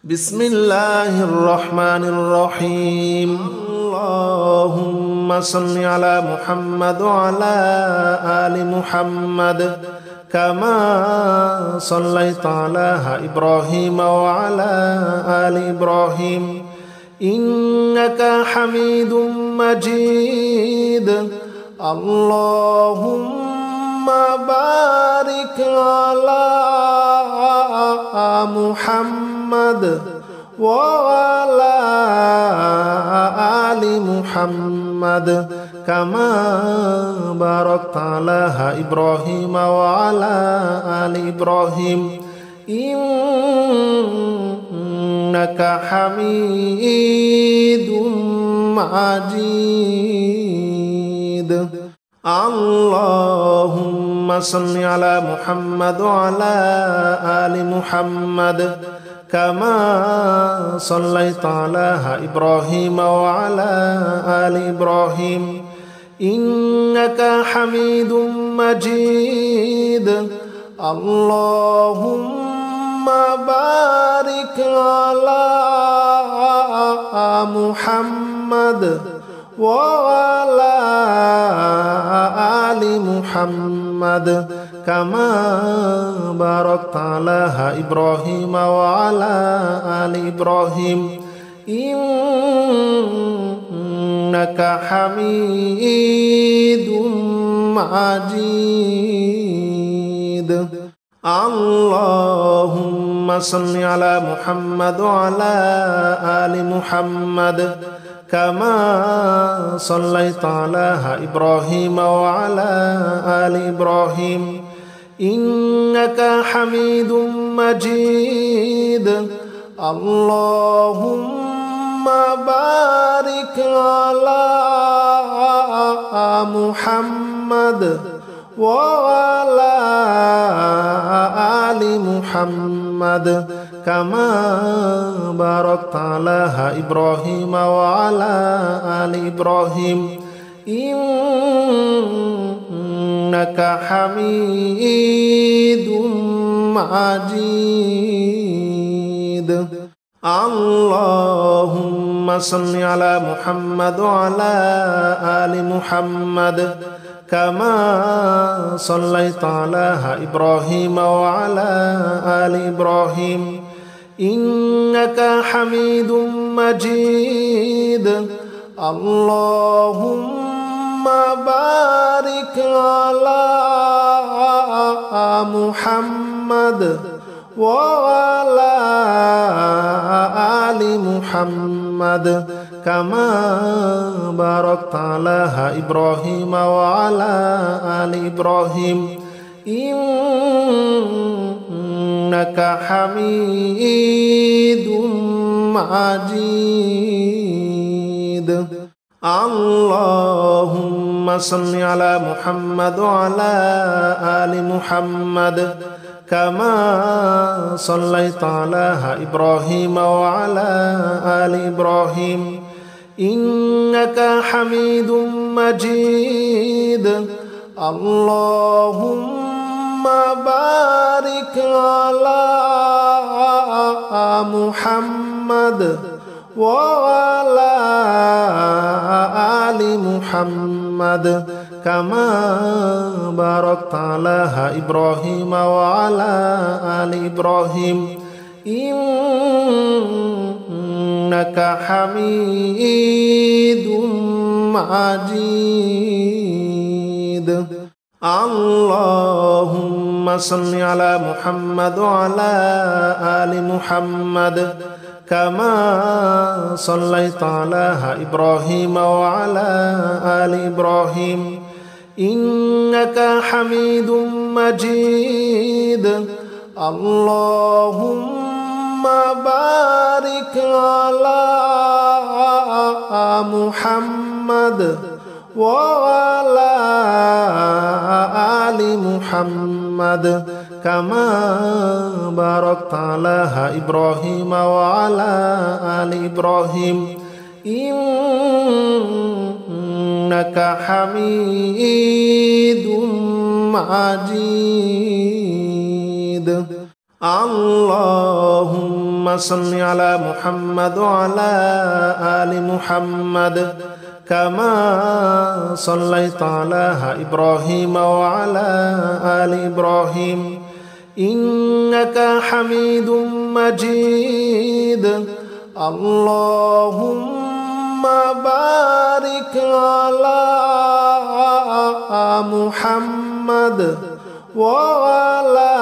بسم الله الرحمن الرحيم اللهم صل على محمد وعلى آل محمد كما صليت على إبراهيم وعلى آل إبراهيم إنك حميد مجيد اللهم بارك على محمد وعلى آل محمد كما باركت على إبراهيم وعلى آل إبراهيم إنك حميد مجيد اللهم صل على محمد وعلى آل محمد كما صليت على إبراهيم وعلى آل إبراهيم إنك حميد مجيد اللهم بارك على محمد وعلى آل محمد كما باركت على إبراهيم وعلى آل إبراهيم إنك حميد مجيد اللهم صل على محمد وعلى آل محمد كما صليت على إبراهيم وعلى آل إبراهيم إنك حميد مجيد اللهم بارك على محمد وعلى آل محمد كما باركت على إبراهيم وعلى آل إبراهيم إنك حميد مجيد اللهم صل على محمد وعلى آل محمد كما صليت على إبراهيم وعلى آل إبراهيم إنك حميد مجيد اللهم بارك على محمد وعلى آل محمد كما باركت على إبراهيم وعلى آل إبراهيم إنك حميد مجيد اللهم صل على محمد وعلى آل محمد كما صليت على إبراهيم وعلى آل إبراهيم إنك حميد مجيد اللهم بارك على محمد وعلى آل محمد كما باركت على إبراهيم وعلى آل إبراهيم إنك حميد مجيد اللهم صل على محمد وعلى آل محمد كما صليت على إبراهيم وعلى آل إبراهيم إنك حميد مجيد اللهم بارك على محمد وعلى آل محمد كما باركت على إبراهيم وعلى آل إبراهيم إنك حميد مجيد. اللهم صل على محمد وعلى آل محمد كما صليت على إبراهيم وعلى آل إبراهيم إنك حميد مجيد اللهم بارك على محمد وعلى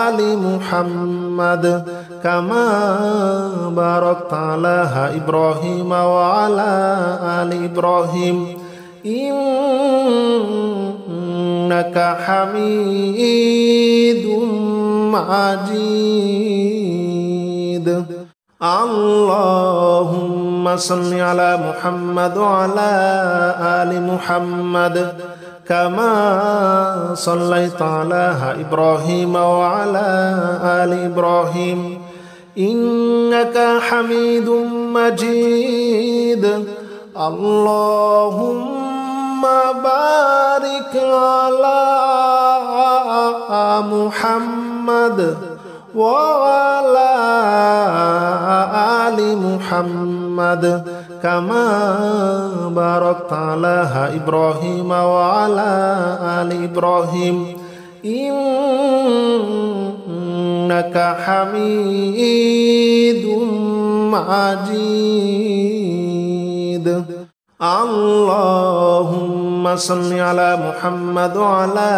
آل محمد كما باركت على إبراهيم وعلى آل إبراهيم إنك حميد مجيد اللهم صل على محمد وعلى آل محمد كما صليت على إبراهيم وعلى آل إبراهيم إنك حميد مجيد اللهم بارك على محمد وعلى آل محمد كما باركت على إبراهيم وعلى آل إبراهيم إنك حميد مجيد اللهم صل على محمد وعلى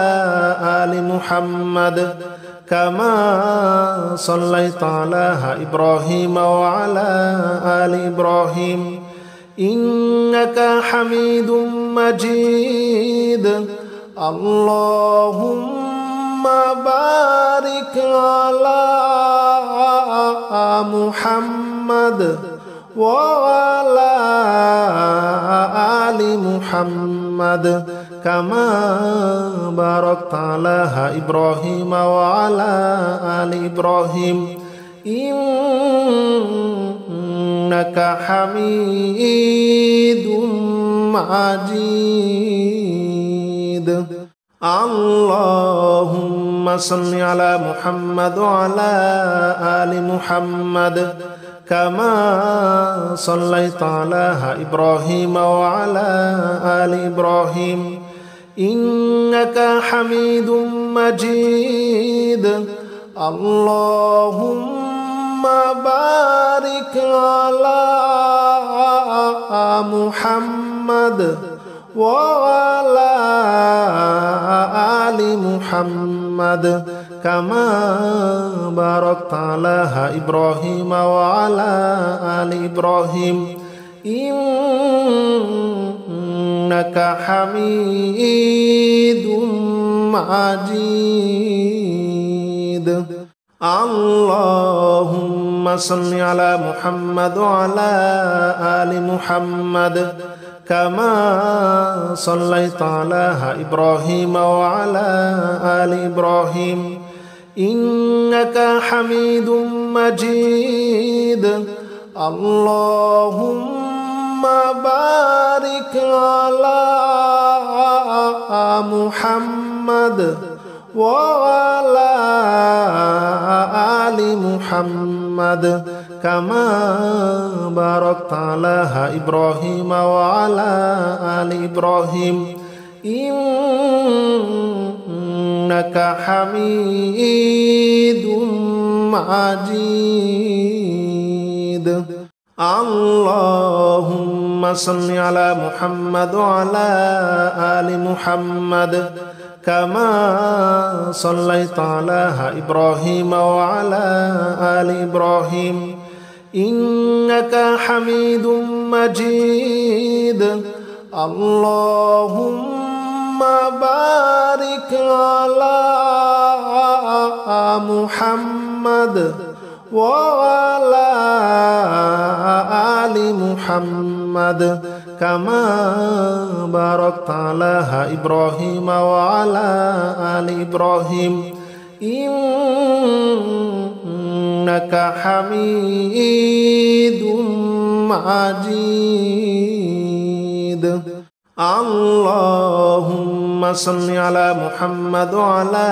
آل محمد كما صليت على إبراهيم وعلى آل إبراهيم إنك حميد مجيد اللهم بارك على محمد وعلى آل محمد كما باركت على إبراهيم وعلى آل إبراهيم إنك حميد مجيد اللهم صل على محمد وعلى آل محمد كما صليت على إبراهيم وعلى آل إبراهيم إنك حميد مجيد اللهم بارك على محمد وعلى آل محمد كما باركت على إبراهيم وعلى آل إبراهيم إنك حميد مجيد اللهم صل على محمد وعلى آل محمد كما صليت على إبراهيم وعلى آل إبراهيم إنك حميد مجيد اللهم بارك على محمد وعلى آل محمد كما باركت على إبراهيم وعلى آل إبراهيم إنك حميد مجيد اللهم صل على محمد وعلى آل محمد كما صليت على إبراهيم وعلى آل إبراهيم إنك حميد مجيد اللهم بارك على محمد وعلى آل محمد كما باركت على إبراهيم وعلى آل إبراهيم إنك حميد مجيد اللهم صل على محمد وعلى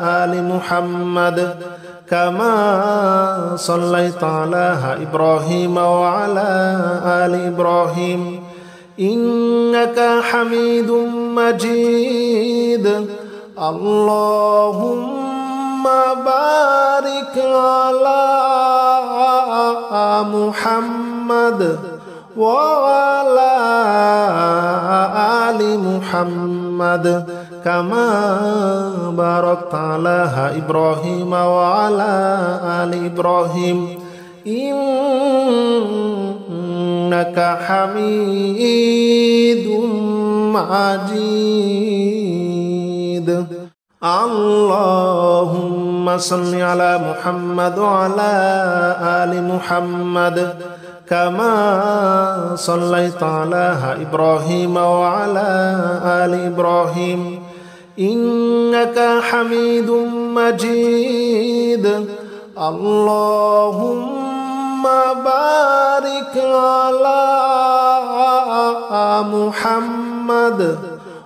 آل محمد كما صليت على إبراهيم وعلى آل إبراهيم إنك حميد مجيد اللهم بارك على محمد وعلى آل محمد كما باركت على إبراهيم وعلى آل إبراهيم إنك حميد مجيد اللهم صل على محمد وعلى آل محمد كما صليت على إبراهيم وعلى آل إبراهيم إنك حميد مجيد اللهم بارك على محمد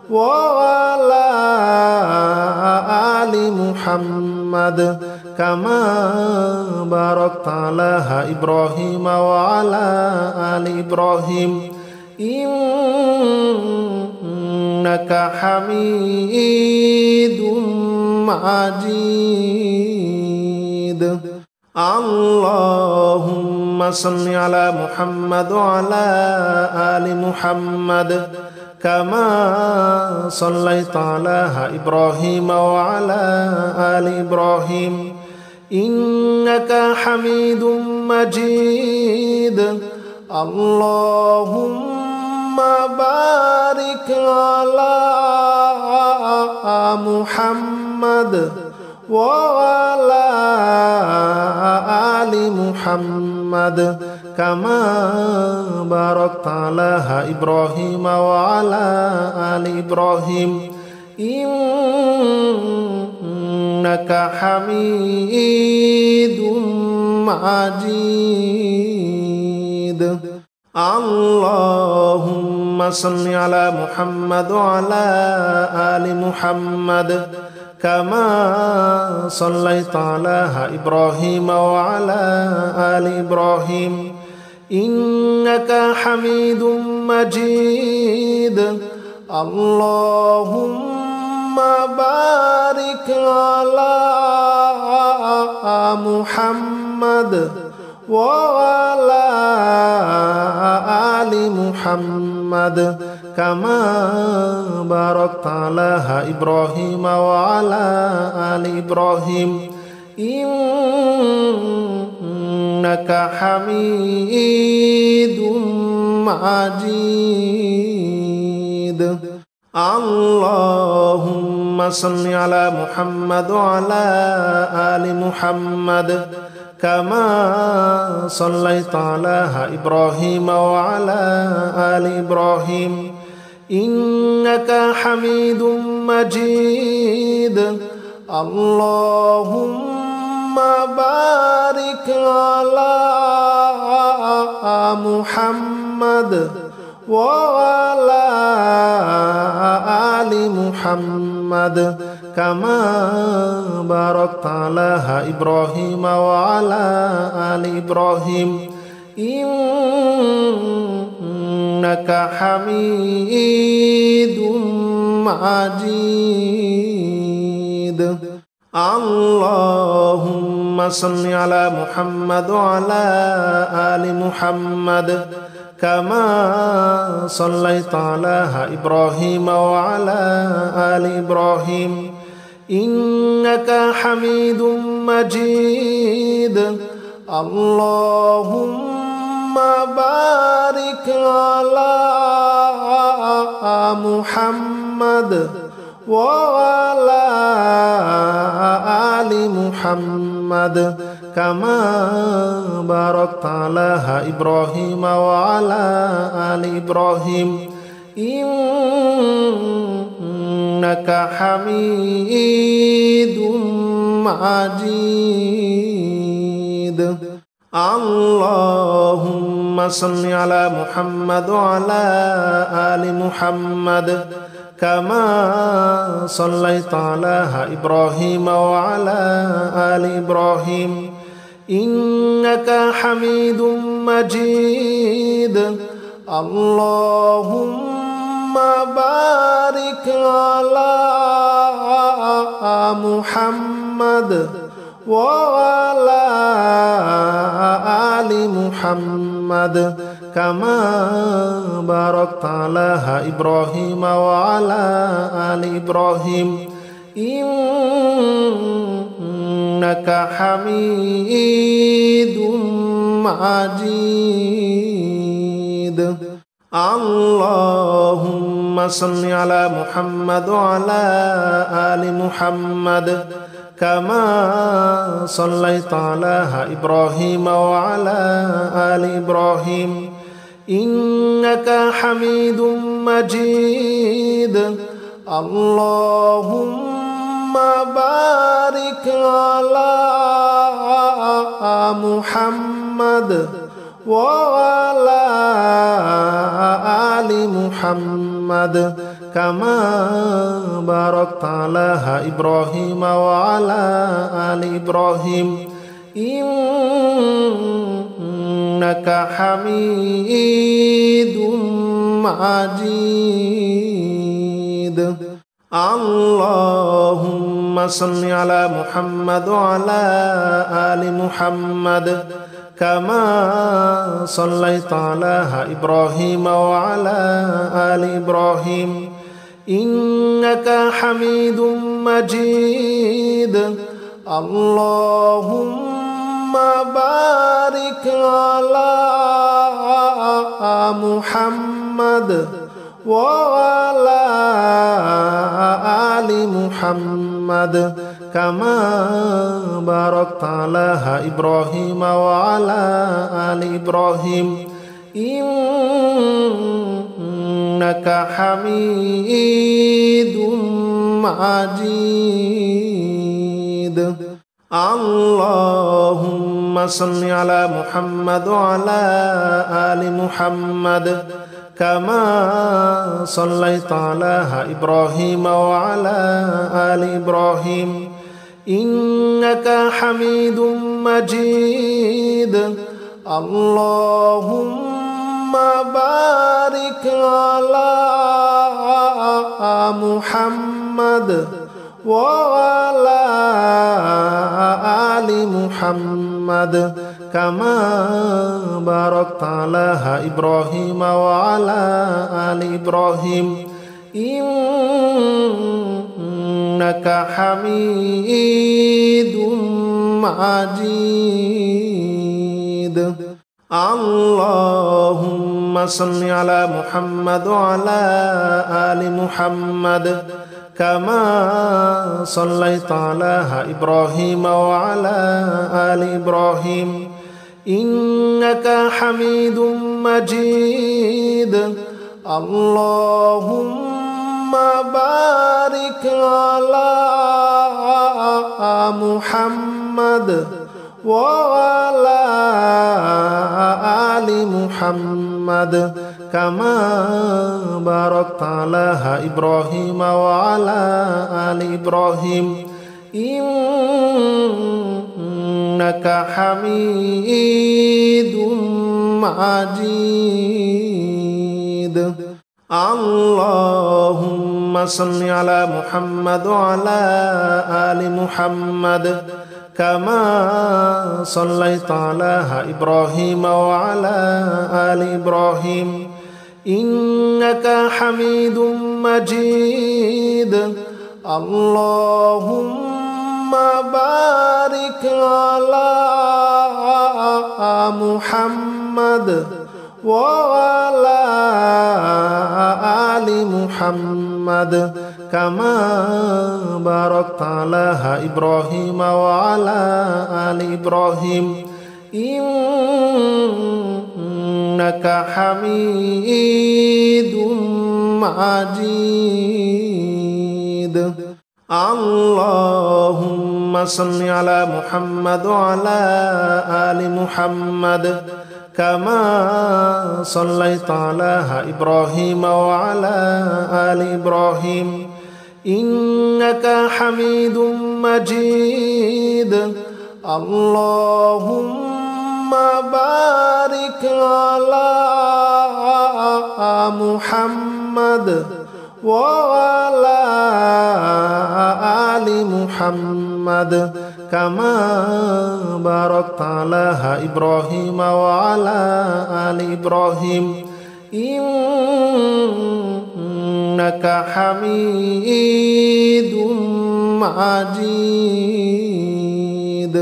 وعلى آل محمد كما باركت على إبراهيم وعلى آل إبراهيم إنك حميد مجيد اللهم صل على محمد وعلى آل محمد كما صليت على إبراهيم وعلى آل إبراهيم إنك حميد مجيد اللهم بارك على محمد وعلى آل محمد كما باركت على إبراهيم وعلى آل إبراهيم إنك حميد مجيد اللهم صل على محمد وعلى آل محمد كما صليت على إبراهيم وعلى آل إبراهيم إنك حميد مجيد اللهم بارك على محمد وعلى آل محمد كما باركت على إبراهيم وعلى آل إبراهيم إنك حميد مجيد اللهم صل على محمد وعلى آل محمد كما صليت على إبراهيم وعلى آل إبراهيم إنك حميد مجيد اللهم بارك على محمد وعلى آل محمد كما باركت على إبراهيم وعلى آل إبراهيم إنك حميد مجيد اللهم صل على محمد وعلى آل محمد كما صليت على إبراهيم وعلى آل إبراهيم إنك حميد مجيد اللهم بارك على محمد وعلى آل محمد كما باركت على إبراهيم وعلى آل إبراهيم إنك حميد مجيد اللهم صل على محمد وعلى آل محمد كما صليت على إبراهيم وعلى آل إبراهيم إنك حميد مجيد اللهم بارك على محمد وعلى آل محمد كما باركت على إبراهيم وعلى آل إبراهيم إنك حميد مجيد اللهم صل على محمد وعلى آل محمد كما صليت على إبراهيم وعلى آل إبراهيم إنك حميد مجيد اللهم بارك على محمد وعلى آل محمد كما باركت على إبراهيم وعلى آل إبراهيم إنك حميد مجيد اللهم صل على محمد وعلى آل محمد كما صليت على إبراهيم وعلى آل إبراهيم إنك حميد مجيد اللهم بارك على محمد وعلى آل محمد كما باركت على إبراهيم وعلى آل إبراهيم إنك حميد مجيد اللهم صل على محمد وعلى آل محمد كما صليت على إبراهيم وعلى آل إبراهيم إنك حميد مجيد اللهم بارك على محمد وعلى آل محمد كما باركت على إبراهيم وعلى آل إبراهيم إنك حميد مجيد اللهم صل على محمد وعلى آل محمد كما صليت على إبراهيم وعلى آل إبراهيم إنك حميد مجيد اللهم بارك على محمد وعلى آل محمد كما باركت على إبراهيم وعلى آل إبراهيم إنك حميد مجيد اللهم صل على محمد وعلى آل محمد كما صليت على إبراهيم وعلى آل إبراهيم إنك حميد مجيد اللهم بارك على محمد وعلى آل محمد كما باركت على إبراهيم وعلى آل إبراهيم إنك حميد مجيد اللهم صل على محمد وعلى آل محمد كما صليت على إبراهيم وعلى آل إبراهيم إنك حميد مجيد اللهم بارك على محمد وعلى آل محمد كما باركت على إبراهيم وعلى آل إبراهيم إنك حميد مجيد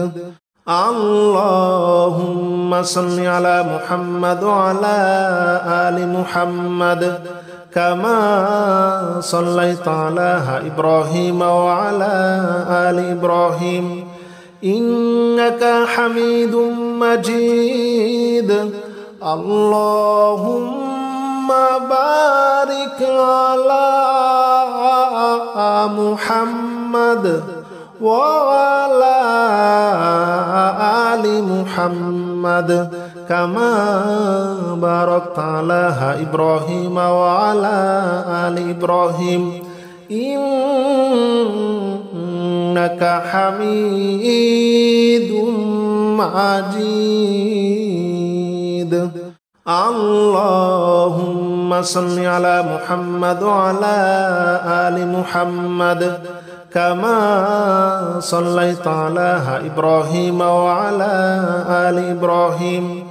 اللهم صل على محمد وعلى آل محمد كما صليت على إبراهيم وعلى آل إبراهيم إنك حميد مجيد اللهم بارك على محمد وعلى آل محمد كما باركت على إبراهيم وعلى آل إبراهيم إنك حميد مجيد اللهم صل على محمد وعلى آل محمد كما صليت على إبراهيم وعلى آل إبراهيم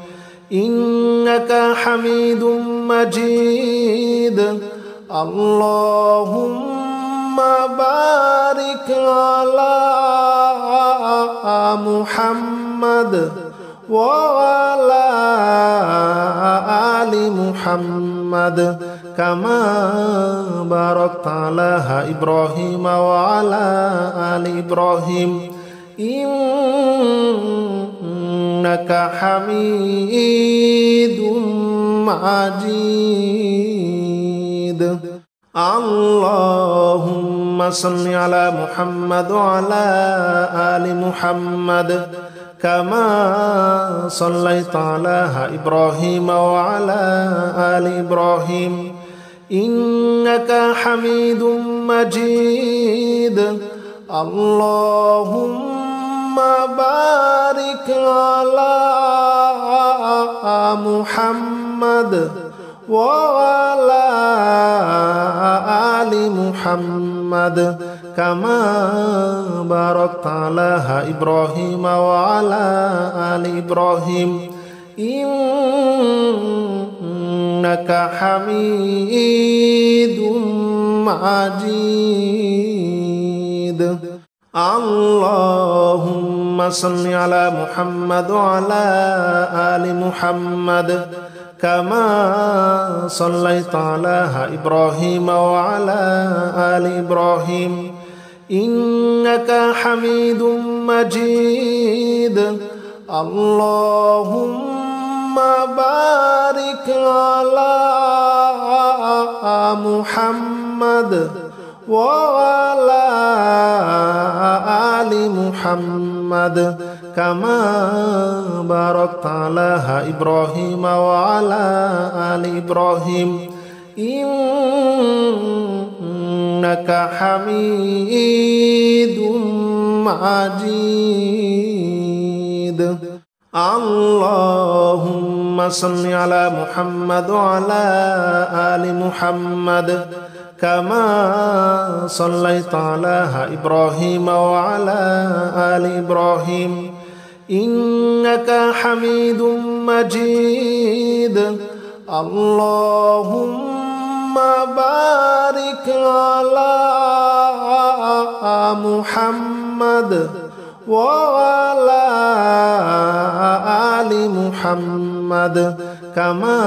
إنك حميد مجيد اللهم بارك على محمد وعلى آل محمد كما باركت على إبراهيم وعلى آل إبراهيم إنك حميد مجيد اللهم صل على محمد وعلى آل محمد كما صليت على إبراهيم وعلى آل إبراهيم إنك حميد مجيد اللهم بارك على محمد وعلى آل محمد كما باركت على إبراهيم وعلى آل إبراهيم إنك حميد مجيد اللهم صل على محمد وعلى آل محمد كما صليت على إبراهيم وعلى آل إبراهيم إنك حميد مجيد اللهم بارك على محمد وعلى آل محمد كما باركت على إبراهيم وعلى آل إبراهيم إنك حميد مجيد اللهم صل على محمد وعلى آل محمد كما صليت على إبراهيم وعلى آل إبراهيم إنك حميد مجيد اللهم بارك على محمد وعلى آل محمد كما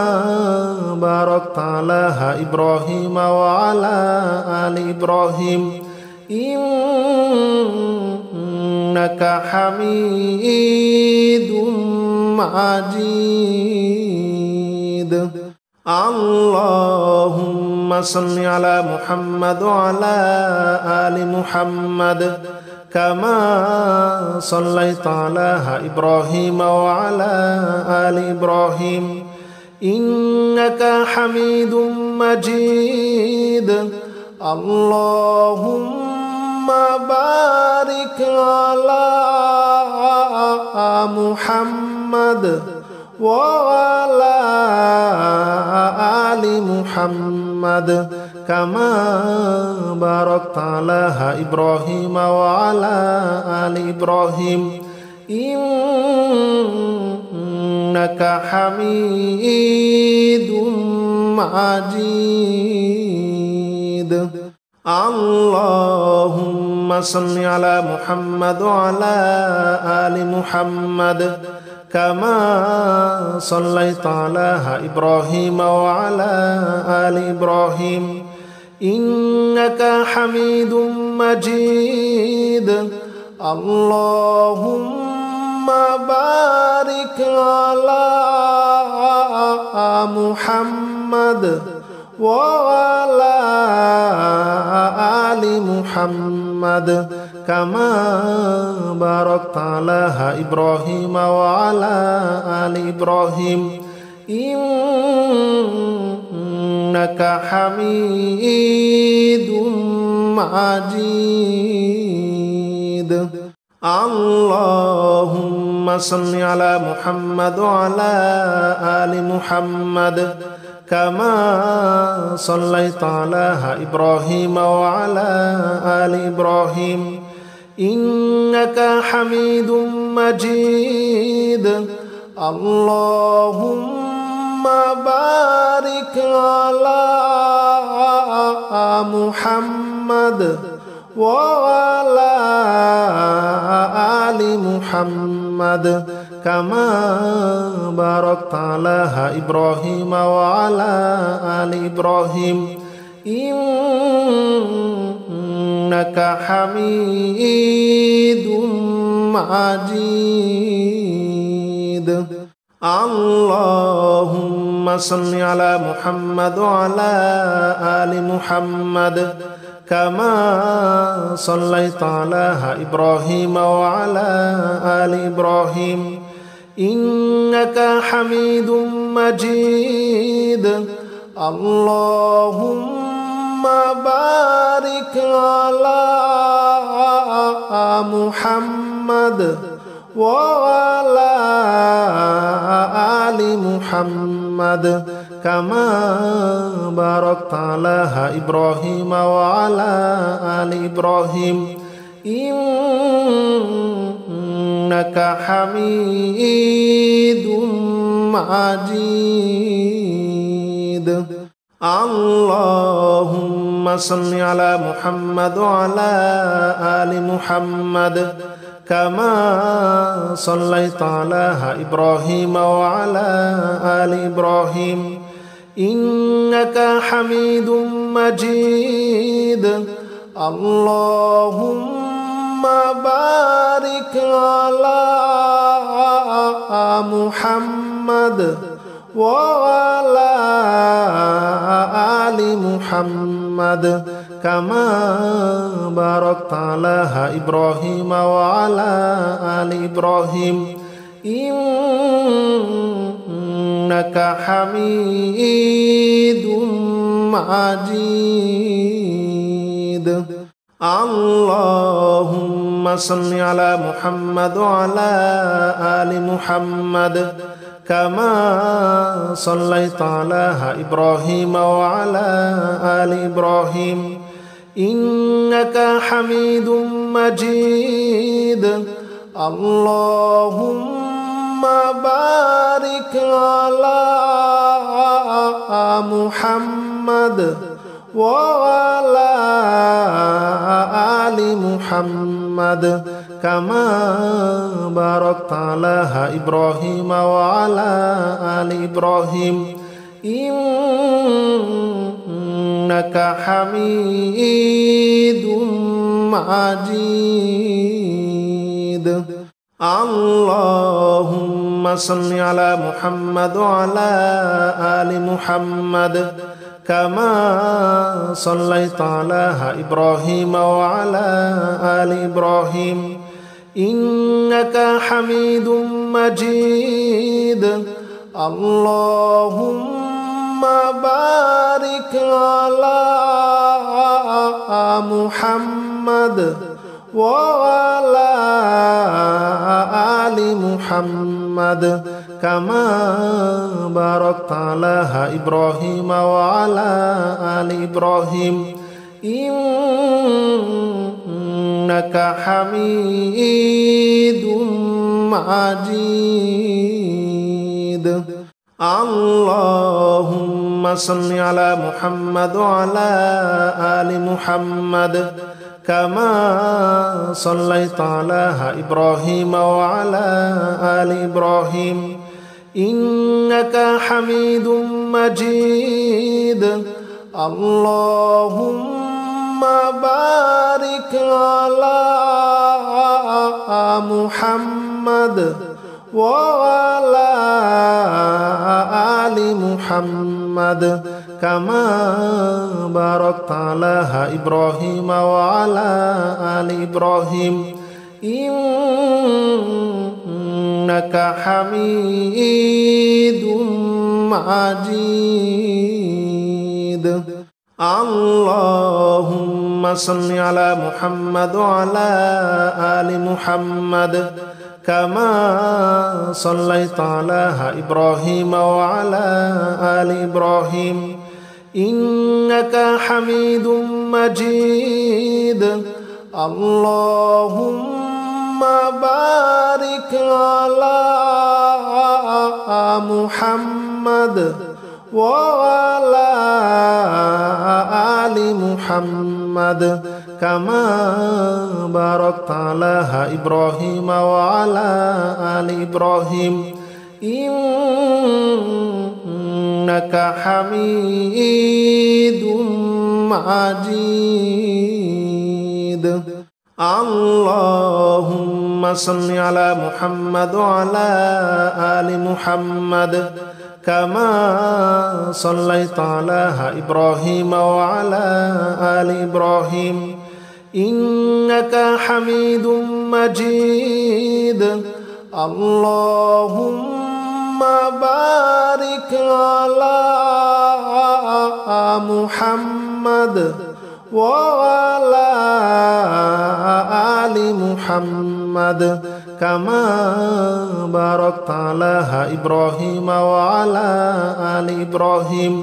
باركت على إبراهيم وعلى آل إبراهيم إنك حميد مجيد اللهم صل على محمد وعلى آل محمد كما صليت على إبراهيم وعلى آل إبراهيم إنك حميد مجيد اللهم بارك على محمد وعلى آل محمد كما باركت على إبراهيم وعلى آل إبراهيم إنك حميد مجيد اللهم صل على محمد وعلى آل محمد كما صليت على إبراهيم وعلى آل إبراهيم إنك حميد مجيد اللهم بارك على محمد وعلى آل محمد كما باركت على إبراهيم وعلى آل إبراهيم إنك حميد مجيد اللهم صل على محمد وعلى آل محمد كما صليت على إبراهيم وعلى آل إبراهيم إنك حميد مجيد اللهم بارك على محمد وعلى آل محمد كما باركت على إبراهيم وعلى آل إبراهيم إنك حميد مجيد اللهم صل على محمد وعلى آل محمد كما صليت على إبراهيم وعلى آل إبراهيم إنك حميد مجيد اللهم بارك على محمد وعلى آل محمد كما باركت على إبراهيم وعلى آل إبراهيم إنك حميد مجيد اللهم صل على محمد وعلى آل محمد كما صليت على إبراهيم وعلى آل إبراهيم إنك حميد مجيد اللهم بارك على محمد وعلى آل محمد كما باركت على إبراهيم وعلى آل إبراهيم إنك حميد مجيد اللهم صل على محمد وعلى آل محمد كما صليت على إبراهيم وعلى آل إبراهيم إنك حميد مجيد اللهم بارك على محمد وعلى آل محمد كما باركت على إبراهيم وعلى آل إبراهيم إنك حميد مجيد اللهم صل على محمد وعلى آل محمد كما صليت على إبراهيم وعلى آل إبراهيم إنك حميد مجيد اللهم بارك على محمد وعلى آل محمد كما باركت على إبراهيم وعلى آل إبراهيم إنك حميد مجيد. اللهم صل على محمد وعلى آل محمد كما صليت على إبراهيم وعلى آل إبراهيم إنك حميد مجيد. اللهم بارك على محمد وعلى آل محمد كما باركت على إبراهيم وعلى آل إبراهيم إنك حميد مجيد. اللهم صل على محمد وعلى آل محمد كما صليت على إبراهيم وعلى آل إبراهيم إنك حميد مجيد. اللهم بارك على محمد وعلى آل محمد كما باركت على إبراهيم وعلى آل إبراهيم إنك حميد مجيد. اللهم صل على محمد وعلى آل محمد كما صليت على إبراهيم وعلى آل إبراهيم إنك حميد مجيد. اللهم بارك على محمد وعلى آل محمد كما باركت على إبراهيم وعلى آل إبراهيم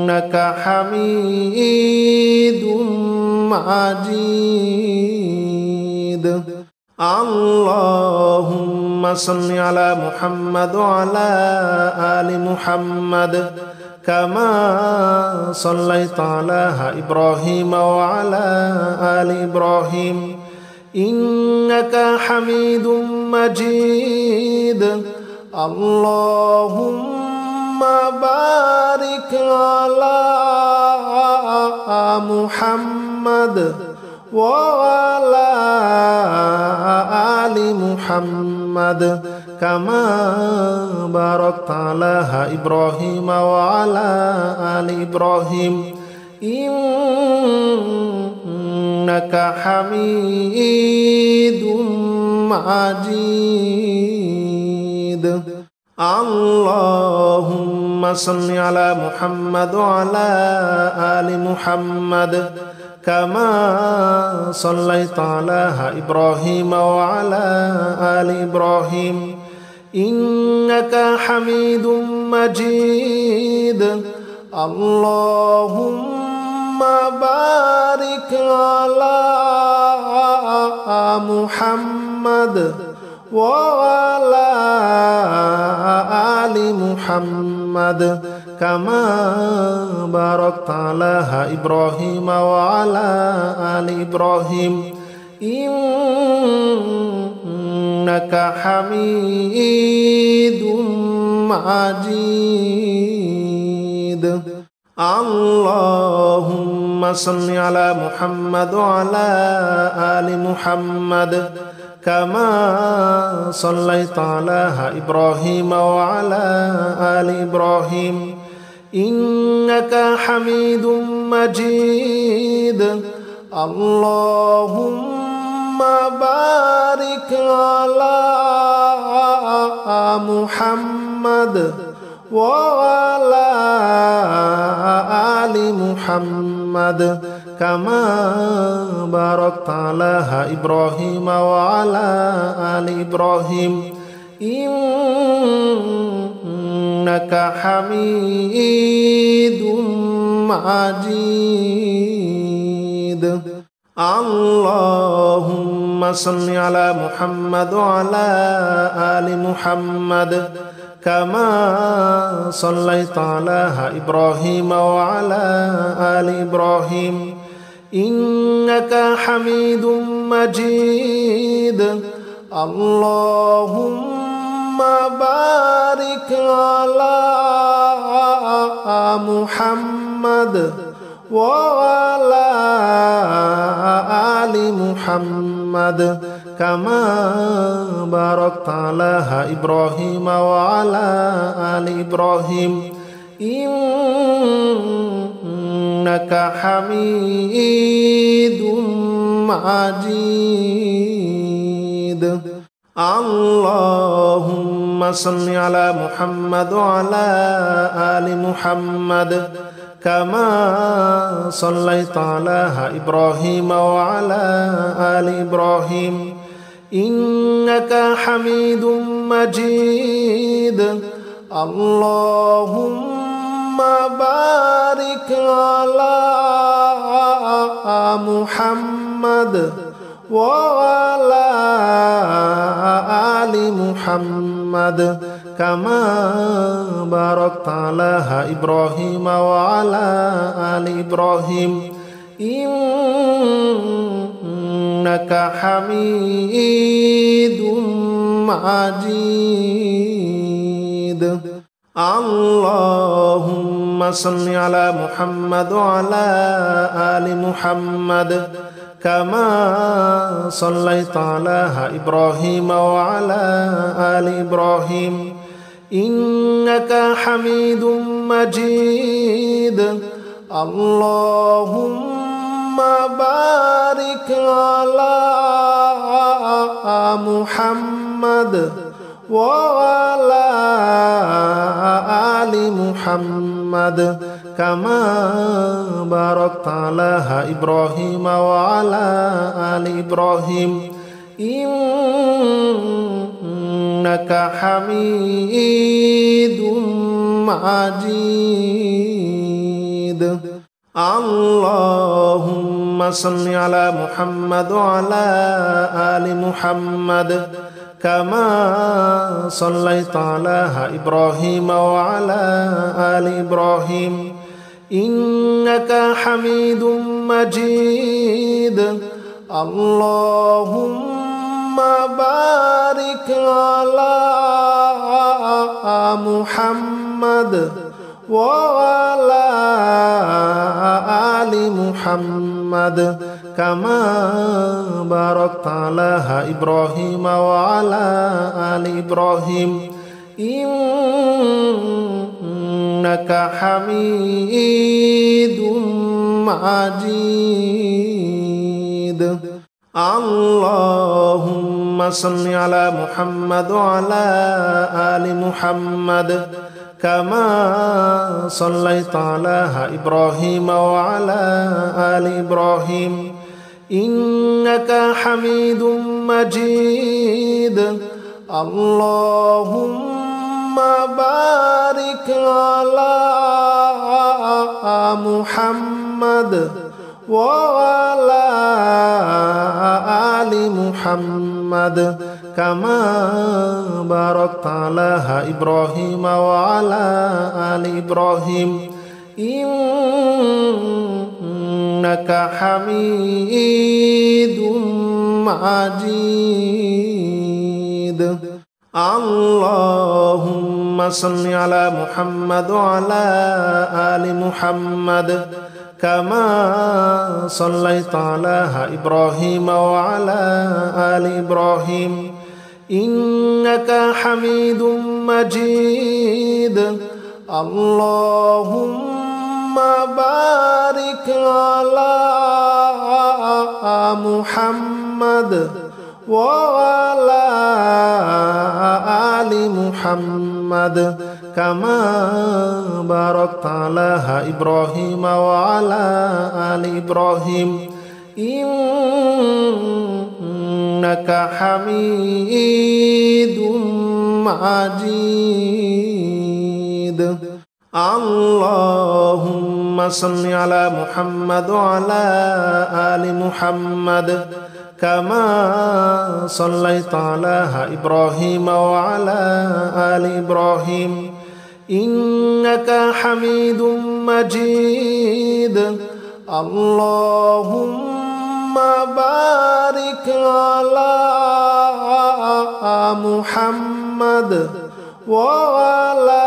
إنك حميد مجيد. اللهم صل على محمد وعلى آل محمد كما صليت على إبراهيم وعلى آل إبراهيم إنك حميد مجيد. اللهم بارك على محمد وعلى آل محمد كما باركت على إبراهيم وعلى آل إبراهيم إنك حميد مجيد. اللهم صل على محمد وعلى آل محمد كما صليت على إبراهيم وعلى آل إبراهيم إنك حميد مجيد. اللهم بارك على محمد وعلى آل محمد كما باركت على إبراهيم وعلى آل إبراهيم إنك حميد مجيد. اللهم صل على محمد وعلى آل محمد كما صليت على إبراهيم وعلى آل إبراهيم إنك حميد مجيد. اللهم بارك على محمد وعلى آل محمد كما باركت على إبراهيم وعلى آل إبراهيم إنك حميد مجيد اللهم صل على محمد وعلى آل محمد كما صليت على إبراهيم وعلى آل إبراهيم إنك حميد مجيد اللهم بارك على محمد وعلى آل محمد كما باركت على إبراهيم وعلى آل إبراهيم إنك حميد مجيد اللهم صل على محمد وعلى آل محمد كما صليت على إبراهيم وعلى آل إبراهيم إنك حميد مجيد اللهم بارك على محمد وعلى آل محمد كما باركت على إبراهيم وعلى آل إبراهيم إنك حميد مجيد اللهم صل على محمد وعلى آل محمد كما صليت على إبراهيم وعلى آل إبراهيم إنك حميد مجيد اللهم بارك على محمد وعلى آل محمد كما باركت على إبراهيم وعلى آل إبراهيم إنك حميد مجيد اللهم صل على محمد وعلى آل محمد كما صليت على إبراهيم وعلى آل إبراهيم إنك حميد مجيد اللهم بارك على محمد وعلى آل محمد كما باركت على إبراهيم وعلى آل إبراهيم إنك حميد مجيد اللهم صل على محمد وعلى آل محمد كما صليت على إبراهيم وعلى آل إبراهيم إنك حميد مجيد اللهم بارك على محمد وعلى آل محمد كما باركت على إبراهيم وعلى آل إبراهيم إنك حميد مجيد اللهم صل على محمد وعلى آل محمد كما صليت على إبراهيم وعلى آل إبراهيم إنك حميد مجيد اللهم بارك على محمد وعلى آل محمد كما باركت على إبراهيم وعلى آل إبراهيم إنك حميد مجيد اللهم صل على محمد وعلى آل محمد كما صليت على إبراهيم وعلى آل إبراهيم إنك حميد مجيد اللهم بارك على محمد وعلى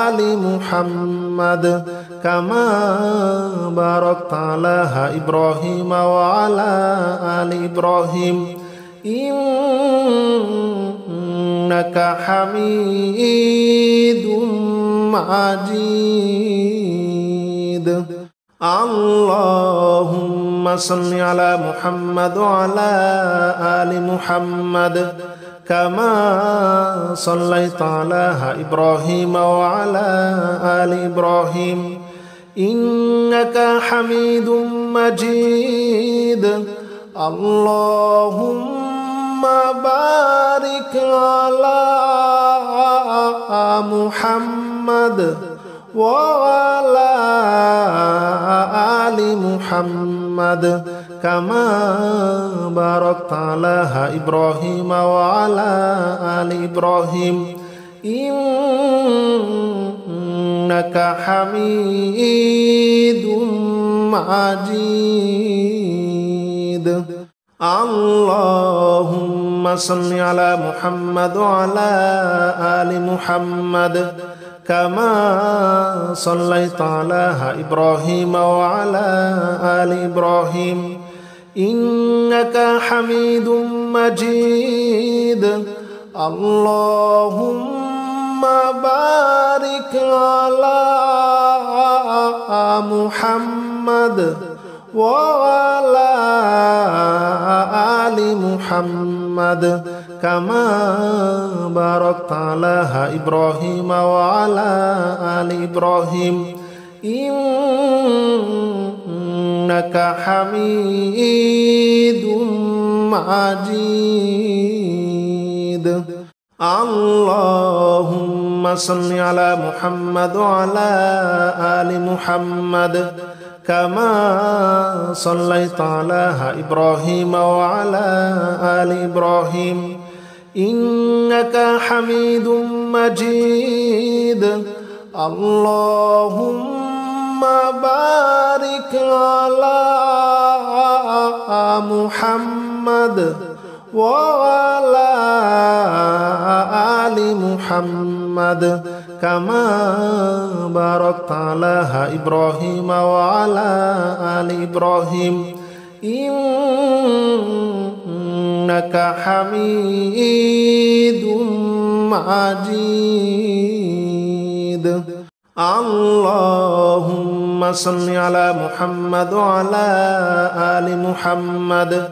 آل محمد كما باركت على إبراهيم وعلى آل إبراهيم إنك حميد مجيد اللهم صل على محمد وعلى آل محمد كما صليت على إبراهيم وعلى آل إبراهيم إنك حميد مجيد اللهم بارك على محمد وعلى آل محمد كما باركت على إبراهيم وعلى آل إبراهيم إنك حميد مجيد اللهم صل على محمد وعلى آل محمد كما صليت على إبراهيم وعلى آل إبراهيم إنك حميد مجيد اللهم بارك على محمد وعلى آل محمد كما باركت على إبراهيم وعلى آل إبراهيم إنك حميد مجيد اللهم صل على محمد وعلى آل محمد كما صليت على إبراهيم وعلى آل إبراهيم إنك حميد مجيد اللهم بارك على محمد وعلى آل محمد كما باركت على إبراهيم وعلى آل إبراهيم إنك حميد مجيد اللهم صل على محمد وعلى آل محمد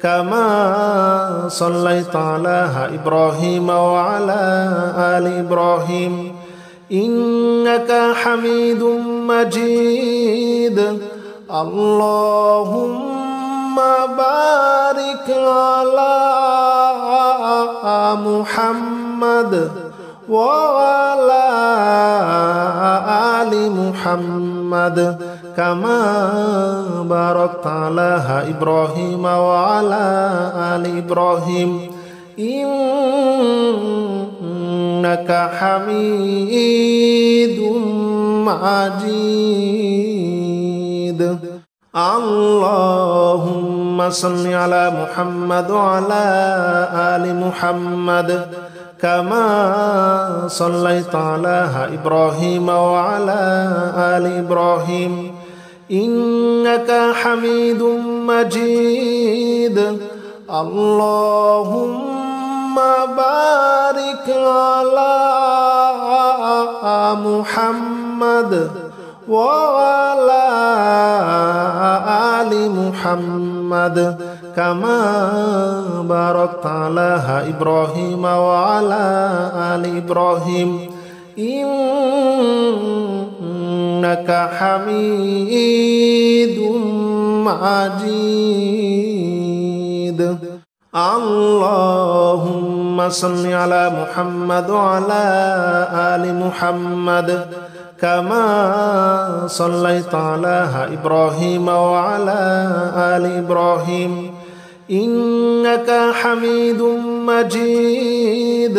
كما صليت على إبراهيم وعلى آل إبراهيم إنك حميد مجيد اللهم بارك على محمد وعلى آل محمد كما باركت على إبراهيم وعلى آل إبراهيم إنك حميد مجيد اللهم صل على محمد وعلى آل محمد كما صليت على إبراهيم وعلى آل إبراهيم إنك حميد مجيد اللهم بارك على محمد وعلى آل محمد كما باركت على إبراهيم وعلى آل إبراهيم إنك حميد مجيد. اللهم صل على محمد وعلى آل محمد كما صليت على إبراهيم وعلى آل إبراهيم إنك حميد مجيد.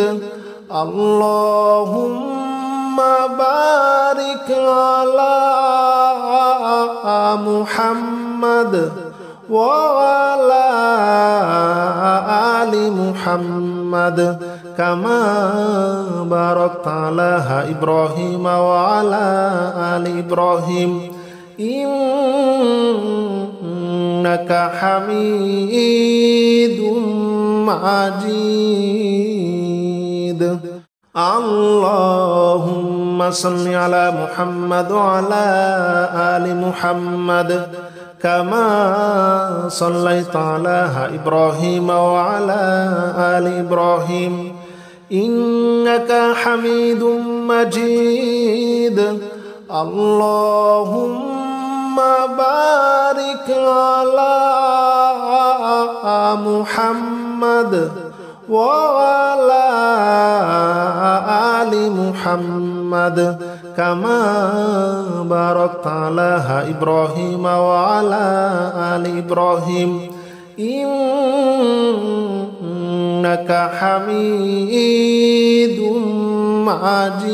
اللهم بارك على محمد وعلى آل محمد كما باركت على إبراهيم وعلى آل إبراهيم إنك حميد مجيد. اللهم صل على محمد وعلى آل محمد كما صليت على إبراهيم وعلى آل إبراهيم إنك حميد مجيد. اللهم بارك على محمد وعلى آل محمد كما باركت على إبراهيم وعلى آل إبراهيم إنك حميد مجيد.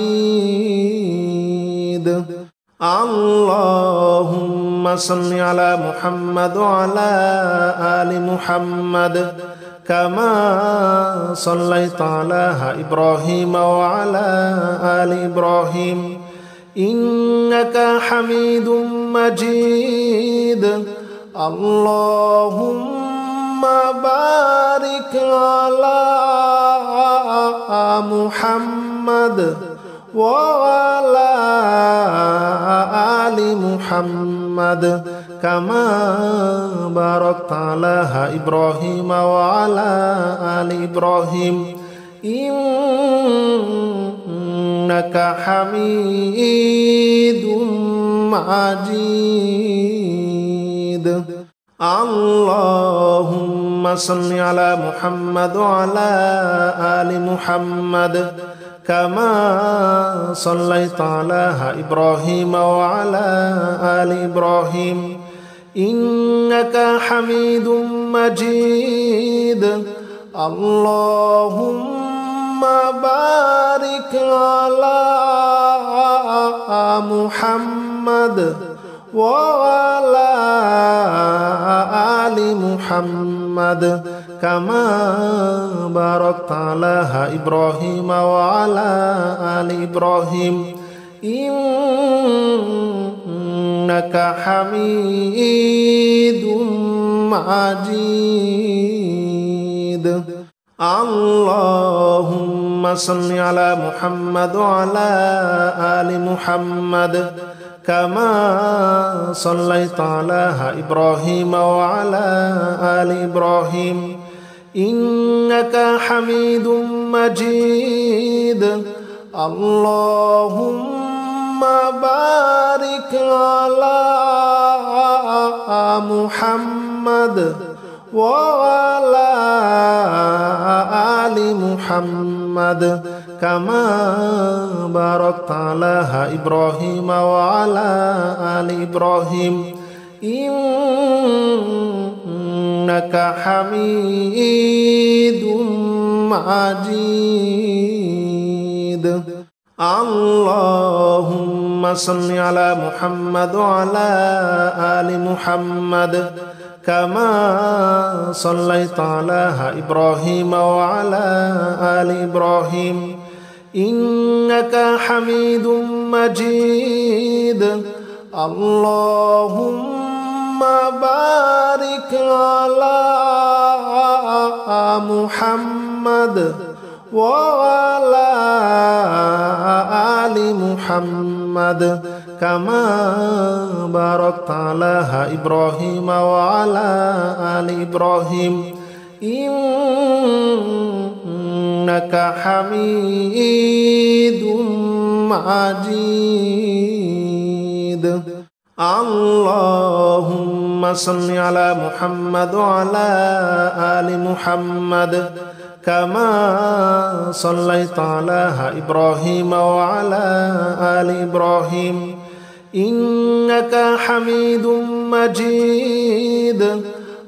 اللهم صل على محمد وعلى آل محمد كما صليت على إبراهيم وعلى آل إبراهيم إنك حميد مجيد. اللهم بارك على محمد وعلى آل محمد كما باركت على إبراهيم وعلى آل إبراهيم إنك حميد مجيد. اللهم صل على محمد وعلى آل محمد كما صليت على إبراهيم وعلى آل إبراهيم إنك حميد مجيد. اللهم بارك على محمد وعلى آل محمد كما باركت على إبراهيم وعلى آل إبراهيم إنك حميد مجيد. اللهم صل على محمد وعلى آل محمد كما صليت على إبراهيم وعلى آل إبراهيم إنك حميد مجيد. اللهم بارك على محمد وعلى آل محمد كما باركت على إبراهيم وعلى آل إبراهيم إنك حميد مجيد. اللهم صل على محمد وعلى آل محمد كما صليت على إبراهيم وعلى آل إبراهيم إنك حميد مجيد. اللهم بارك على محمد وعلى آل محمد كما باركت على إبراهيم وعلى آل إبراهيم إنك حميد مجيد. اللهم صل على محمد وعلى آل محمد كما صليت على إبراهيم وعلى آل إبراهيم إنك حميد مجيد.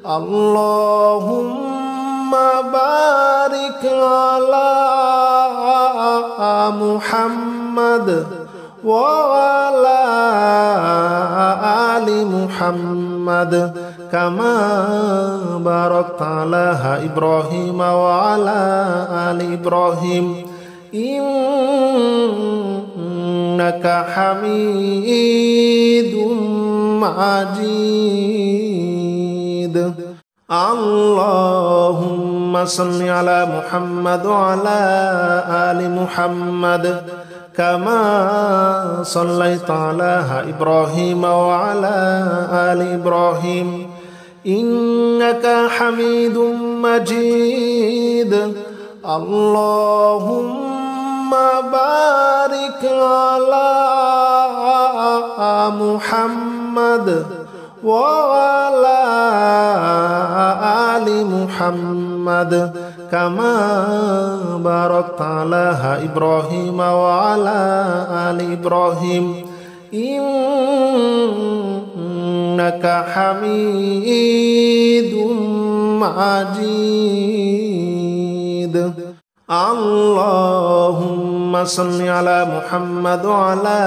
اللهم بارك على محمد وعلى آل محمد كما باركت على إبراهيم وعلى آل إبراهيم إنك حميد مجيد. اللهم صل على محمد وعلى آل محمد كما صليت على إبراهيم وعلى آل إبراهيم إنك حميد مجيد. اللهم بارك على محمد وعلى آل محمد كما باركت على إبراهيم وعلى آل إبراهيم إنك حميد مجيد. اللهم صل على محمد وعلى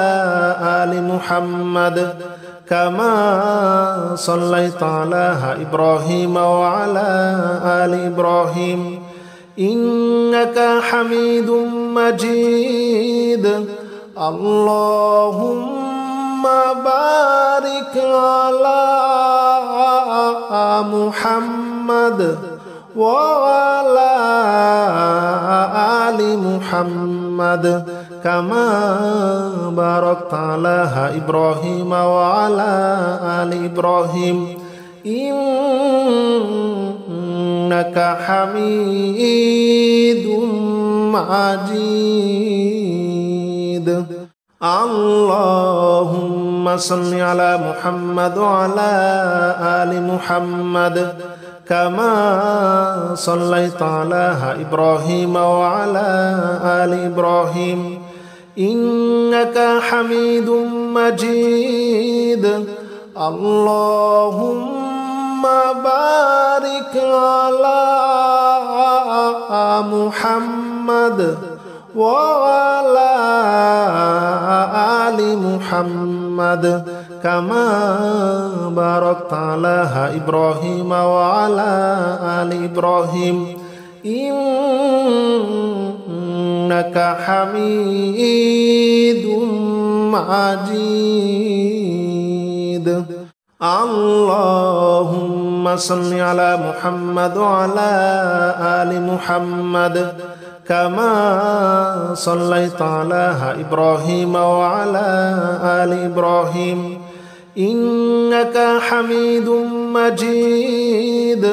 آل محمد كما صليت على إبراهيم وعلى آل إبراهيم إنك حميد مجيد. اللهم بارك على محمد وعلى آل محمد كما باركت على إبراهيم وعلى آل إبراهيم إنك حميد مجيد. اللهم صل على محمد وعلى آل محمد كما صليت على إبراهيم وعلى آل إبراهيم إنك حميد مجيد. اللهم بارك على محمد وعلى آل محمد كما باركت على إبراهيم وعلى آل إبراهيم إنك حميد مجيد. اللهم صل على محمد وعلى آل محمد كما صليت على إبراهيم وعلى آل إبراهيم إنك حميد مجيد.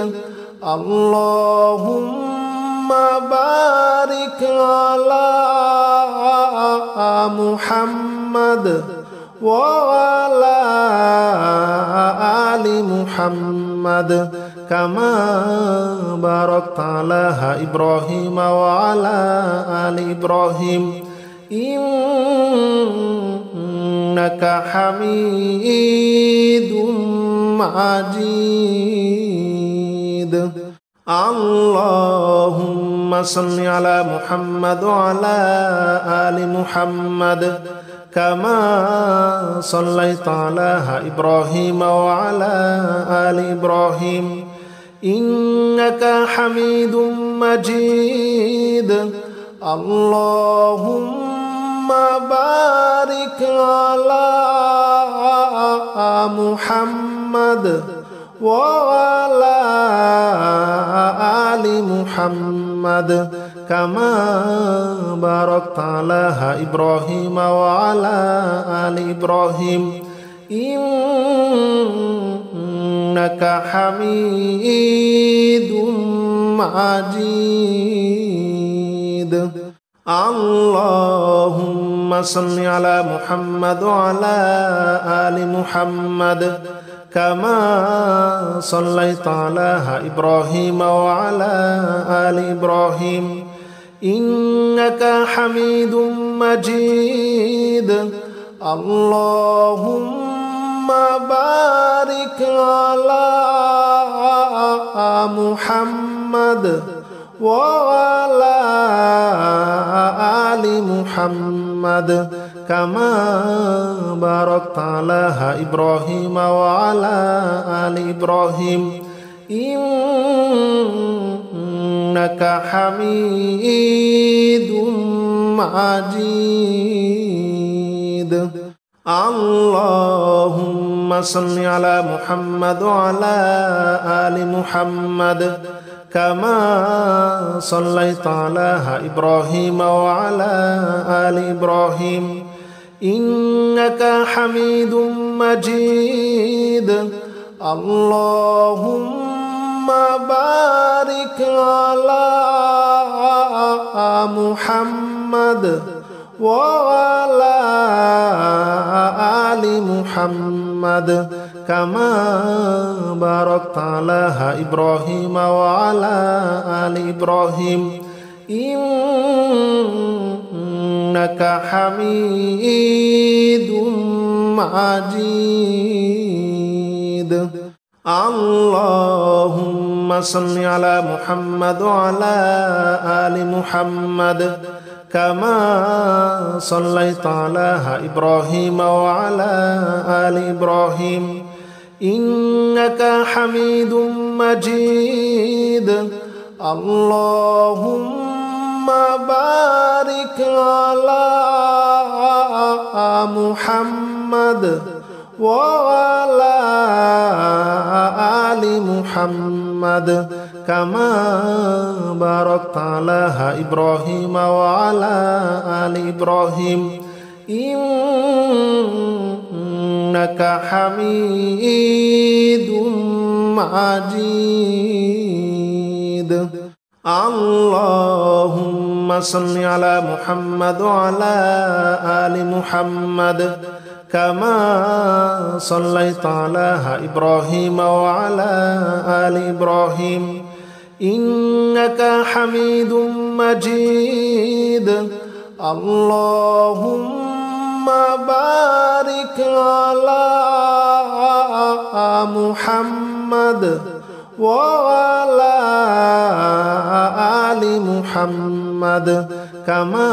اللهم بارك على محمد وعلى آل محمد كما باركت على إبراهيم وعلى آل إبراهيم إنك حميد مجيد. اللهم صل على محمد وعلى آل محمد كما صليت على إبراهيم وعلى آل إبراهيم إنك حميد مجيد. اللهم بارك على محمد وعلى آل محمد محمد كما باركت على إبراهيم وعلى آل إبراهيم إنك حميد مجيد اللهم صل على محمد وعلى آل محمد كما صليت على إبراهيم وعلى آل إبراهيم إنك حميد مجيد اللهم بارك على محمد وعلى آل محمد كما باركت على إبراهيم وعلى آل إبراهيم إنك حميد مجيد اللهم صل على محمد وعلى آل محمد كما صليت على إبراهيم وعلى آل إبراهيم إنك حميد مجيد اللهم بارك على محمد وعلى آل محمد كما باركت على إبراهيم وعلى آل إبراهيم إنك حميد مجيد اللهم صل على محمد وعلى آل محمد كما صليت على إبراهيم وعلى آل إبراهيم إنك حميد مجيد اللهم بارك على محمد وعلى آل محمد كما باركت على إبراهيم وعلى آل إبراهيم إنك حميد مجيد اللهم صل على محمد وعلى آل محمد كما صليت على إبراهيم وعلى آل إبراهيم إنك حميد مجيد اللهم بارك على محمد وعلى آل محمد كما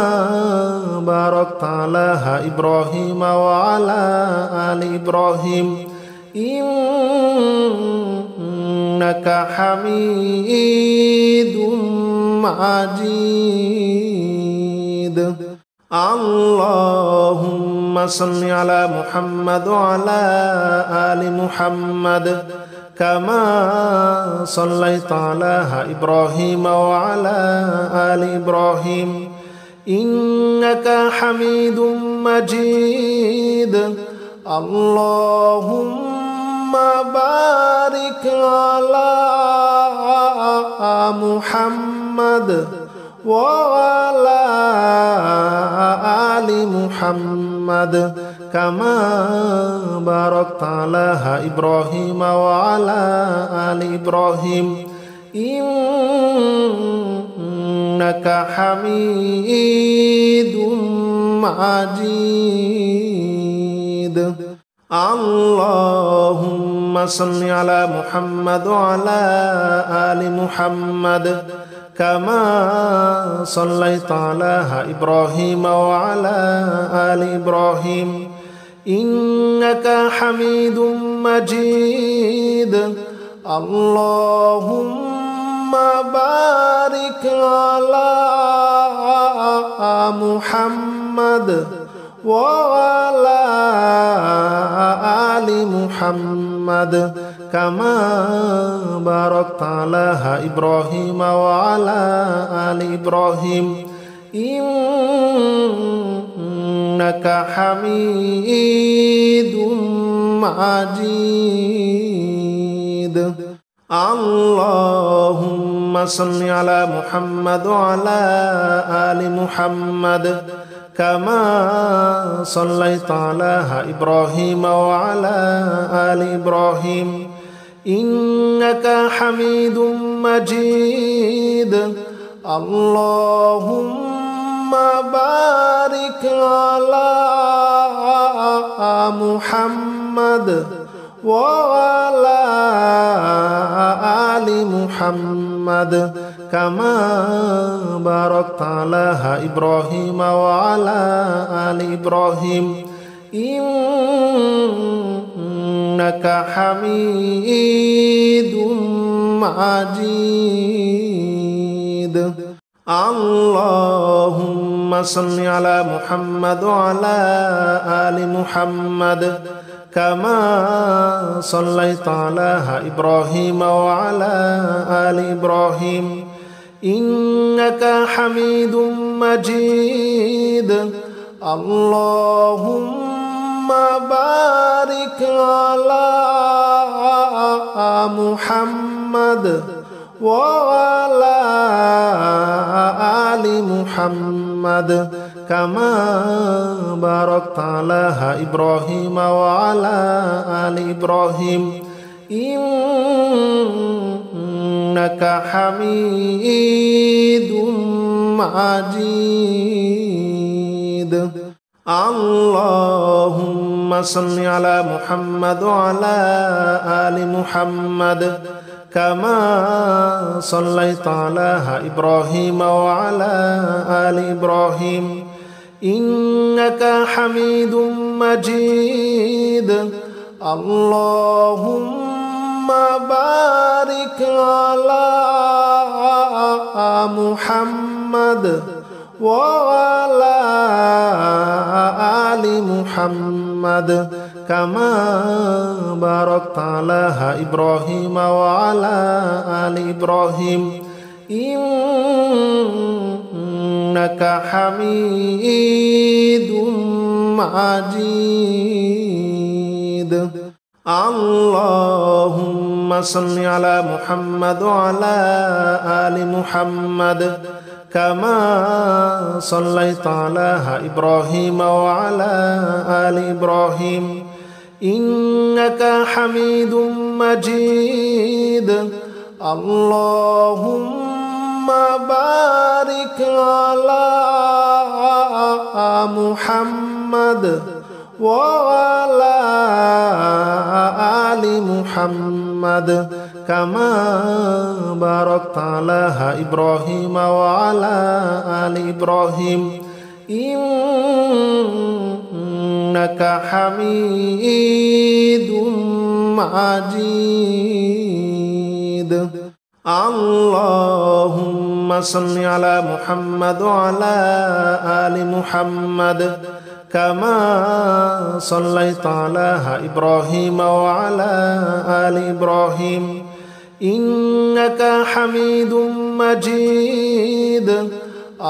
باركت على إبراهيم وعلى آل إبراهيم إنك حميد مجيد اللهم صل على محمد وعلى آل محمد كما صليت على إبراهيم وعلى آل إبراهيم إنك حميد مجيد اللهم بارك على محمد وعلى آل محمد كما باركت على إبراهيم وعلى آل إبراهيم إنك حميد مجيد اللهم صل على محمد وعلى آل محمد كما صليت على إبراهيم وعلى آل إبراهيم إنك حميد مجيد اللهم بارك على محمد وعلى آل محمد كما باركت على إبراهيم وعلى آل إبراهيم إنك حميد مجيد. اللهم صل على محمد وعلى آل محمد كما صليت على إبراهيم وعلى آل إبراهيم إنك حميد مجيد. اللهم بارك على محمد وعلى آل محمد كما باركت على إبراهيم وعلى آل إبراهيم إنك حميد مجيد. اللهم صل على محمد وعلى آل محمد كما صليت على إبراهيم وعلى آل إبراهيم إنك حميد مجيد. اللهم بارك على محمد وعلى آل محمد كما باركت على إبراهيم وعلى آل إبراهيم إنك حميد مجيد. اللهم صل على محمد وعلى آل محمد كما صليت على إبراهيم وعلى آل إبراهيم إنك حميد مجيد. اللهم بارك على محمد وعلى آل محمد كما باركت على إبراهيم وعلى آل إبراهيم إنك حميد مجيد. اللهم صل على محمد وعلى آل محمد كما صليت على إبراهيم وعلى آل إبراهيم إنك حميد مجيد. اللهم بارك على محمد وعلى آل محمد كما باركت على إبراهيم وعلى آل إبراهيم إنك حميد مجيد. اللهم صل على محمد وعلى آل محمد كما صليت على إبراهيم وعلى آل إبراهيم إنك حميد مجيد.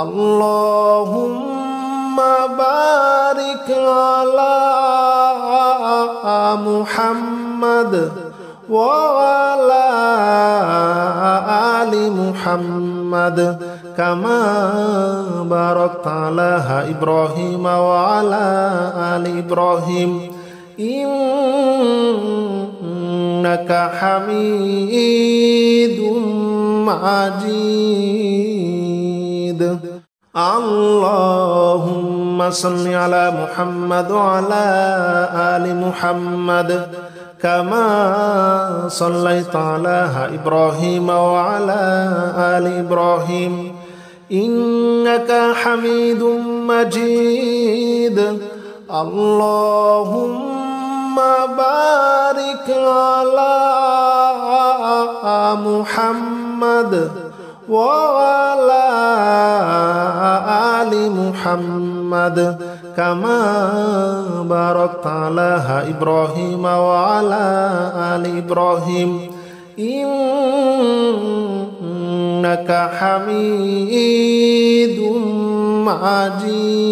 اللهم بارك على محمد وعلى آل محمد كما باركت على إبراهيم وعلى آل إبراهيم إنك حميد مجيد. اللهم صل على محمد وعلى آل محمد كما صليت على إبراهيم وعلى آل إبراهيم إنك حميد مجيد. اللهم بارك على محمد وعلى آل محمد كما باركت على إبراهيم وعلى آل إبراهيم إنك حميد مجيد.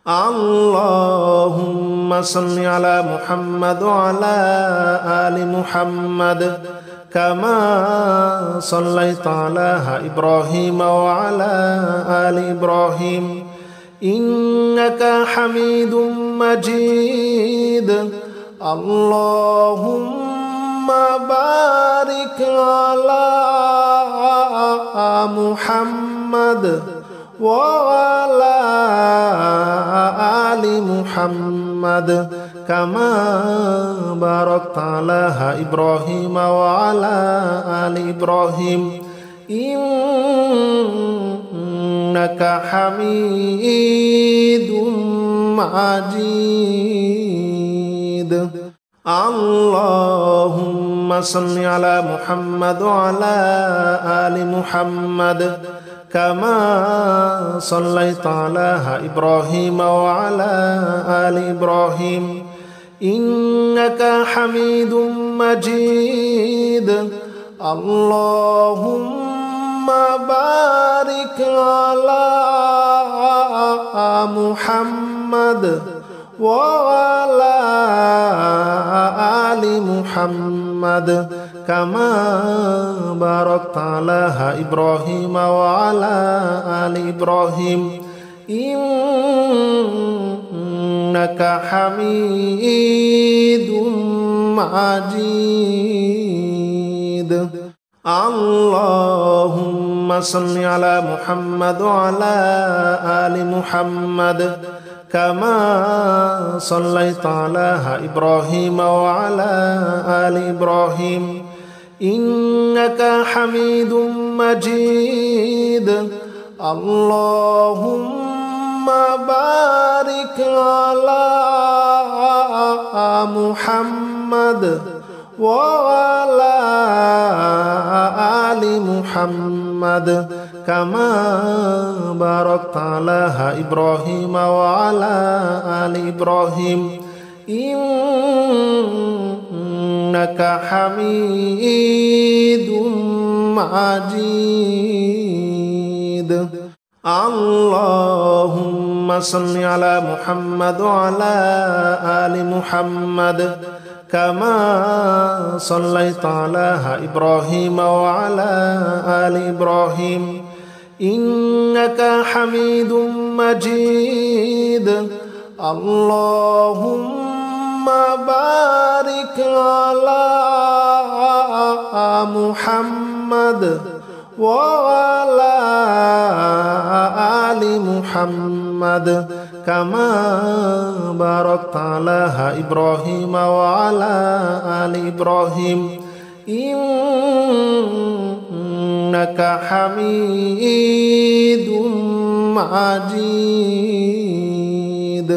اللهم صل على محمد وعلى آل محمد كما صليت على إبراهيم وعلى آل إبراهيم إنك حميد مجيد. اللهم بارك على محمد وعلى آل محمد كما باركت على إبراهيم وعلى آل إبراهيم إنك حميد مجيد. اللهم صل على محمد وعلى آل محمد كما صليت على إبراهيم وعلى آل إبراهيم إنك حميد مجيد. اللهم بارك على محمد وعلى آل محمد كما باركت على إبراهيم وعلى آل إبراهيم إنك حميد مجيد. اللهم صل على محمد وعلى آل محمد كما صليت على إبراهيم وعلى آل إبراهيم إنك حميد مجيد. اللهم بارك على محمد وعلى آل محمد كما باركت على إبراهيم وعلى آل إبراهيم إنك حميد مجيد. اللهم صل على محمد وعلى آل محمد كما صليت على إبراهيم وعلى آل إبراهيم إنك حميد مجيد. اللهم بارك على محمد وعلى آل محمد كما باركت على إبراهيم وعلى آل إبراهيم إنك حميد مجيد.